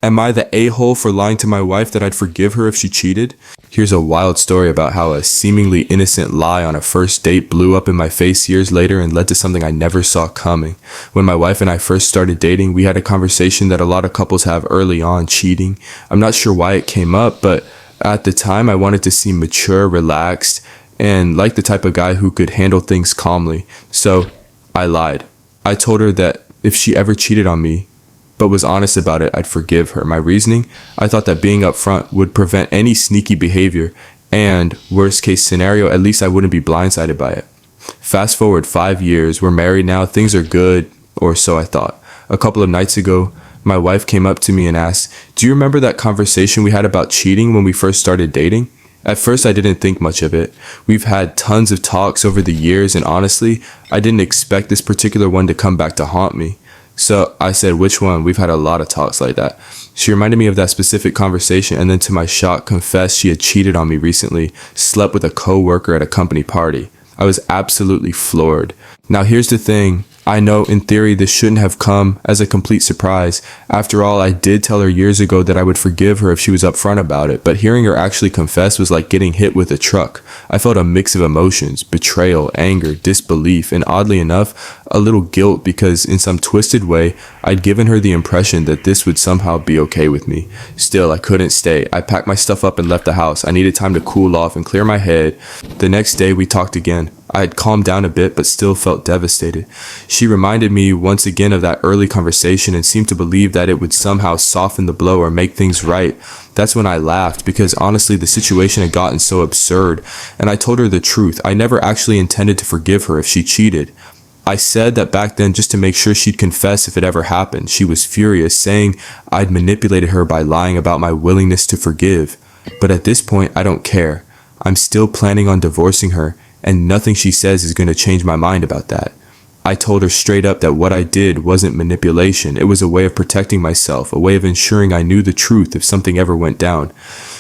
Am I the a-hole for lying to my wife that I'd forgive her if she cheated? Here's a wild story about how a seemingly innocent lie on a first date blew up in my face years later and led to something I never saw coming. When my wife and I first started dating, we had a conversation that a lot of couples have early on: cheating. I'm not sure why it came up, but at the time I wanted to seem mature, relaxed, and like the type of guy who could handle things calmly. So I lied. I told her that if she ever cheated on me, but was honest about it, I'd forgive her. My reasoning? I thought that being upfront would prevent any sneaky behavior, and worst case scenario, at least I wouldn't be blindsided by it. Fast forward 5 years, we're married now, things are good, or so I thought. A couple of nights ago, my wife came up to me and asked, "Do you remember that conversation we had about cheating when we first started dating?" At first, I didn't think much of it. We've had tons of talks over the years, and honestly, I didn't expect this particular one to come back to haunt me. So I said, "Which one?" We've had a lot of talks like that. She reminded me of that specific conversation, and then to my shock confessed she had cheated on me recently, slept with a coworker at a company party. I was absolutely floored. Now here's the thing. I know in theory this shouldn't have come as a complete surprise. After all, I did tell her years ago that I would forgive her if she was upfront about it, but hearing her actually confess was like getting hit with a truck. I felt a mix of emotions: betrayal, anger, disbelief, and oddly enough, a little guilt, because in some twisted way, I'd given her the impression that this would somehow be okay with me. Still, I couldn't stay. I packed my stuff up and left the house. I needed time to cool off and clear my head. The next day we talked again. I had calmed down a bit, but still felt devastated. She reminded me once again of that early conversation and seemed to believe that it would somehow soften the blow or make things right. That's when I laughed, because honestly the situation had gotten so absurd, and I told her the truth. I never actually intended to forgive her if she cheated. I said that back then just to make sure she'd confess if it ever happened. She was furious, saying I'd manipulated her by lying about my willingness to forgive. But at this point, I don't care. I'm still planning on divorcing her, and nothing she says is going to change my mind about that. I told her straight up that what I did wasn't manipulation. It was a way of protecting myself, a way of ensuring I knew the truth if something ever went down.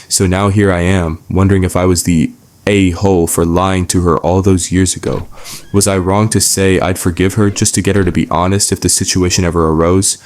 So now here I am, wondering if I was the a-hole for lying to her all those years ago. Was I wrong to say I'd forgive her just to get her to be honest if the situation ever arose?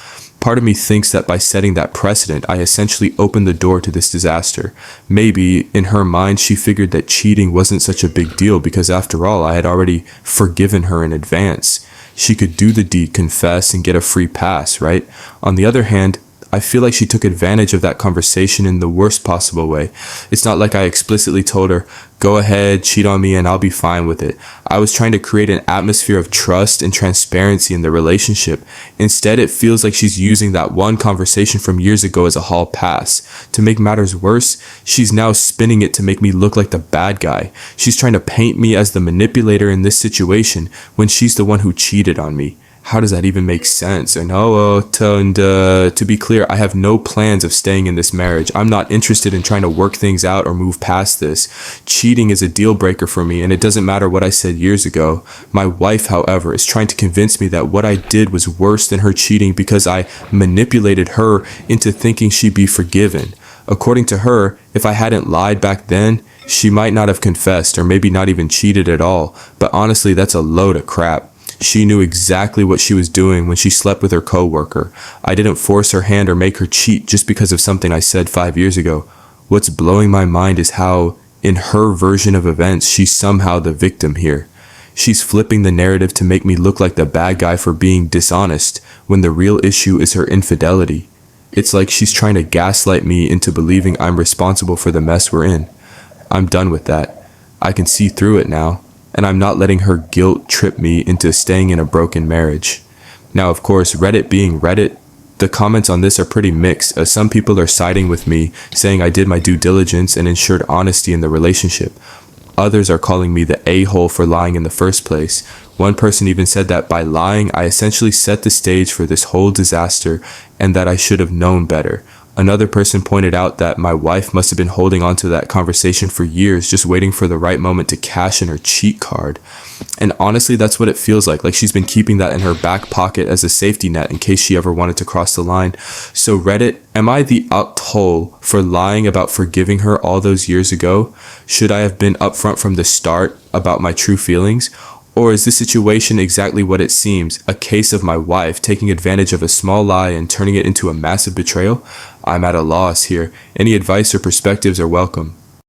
Part of me thinks that by setting that precedent, I essentially opened the door to this disaster. Maybe, in her mind, she figured that cheating wasn't such a big deal because, after all, I had already forgiven her in advance. She could do the deed, confess, and get a free pass, right? On the other hand, I feel like she took advantage of that conversation in the worst possible way. It's not like I explicitly told her, "Go ahead, cheat on me and I'll be fine with it." I was trying to create an atmosphere of trust and transparency in the relationship. Instead, it feels like she's using that one conversation from years ago as a hall pass. To make matters worse, she's now spinning it to make me look like the bad guy. She's trying to paint me as the manipulator in this situation when she's the one who cheated on me. How does that even make sense? And to be clear, I have no plans of staying in this marriage. I'm not interested in trying to work things out or move past this. Cheating is a deal breaker for me, and it doesn't matter what I said years ago. My wife, however, is trying to convince me that what I did was worse than her cheating because I manipulated her into thinking she'd be forgiven. According to her, if I hadn't lied back then, she might not have confessed, or maybe not even cheated at all. But honestly, that's a load of crap. She knew exactly what she was doing when she slept with her coworker. I didn't force her hand or make her cheat just because of something I said 5 years ago. What's blowing my mind is how, in her version of events, she's somehow the victim here. She's flipping the narrative to make me look like the bad guy for being dishonest, when the real issue is her infidelity. It's like she's trying to gaslight me into believing I'm responsible for the mess we're in. I'm done with that. I can see through it now. And I'm not letting her guilt trip me into staying in a broken marriage. Now, of course, Reddit being Reddit, the comments on this are pretty mixed, as some people are siding with me, saying I did my due diligence and ensured honesty in the relationship. Others are calling me the a-hole for lying in the first place. One person even said that by lying, I essentially set the stage for this whole disaster and that I should have known better. Another person pointed out that my wife must have been holding on to that conversation for years, just waiting for the right moment to cash in her cheat card. And honestly, that's what it feels like she's been keeping that in her back pocket as a safety net in case she ever wanted to cross the line. So Reddit, am I the a-hole for lying about forgiving her all those years ago? Should I have been upfront from the start about my true feelings? Or is this situation exactly what it seems, a case of my wife taking advantage of a small lie and turning it into a massive betrayal? I'm at a loss here. Any advice or perspectives are welcome.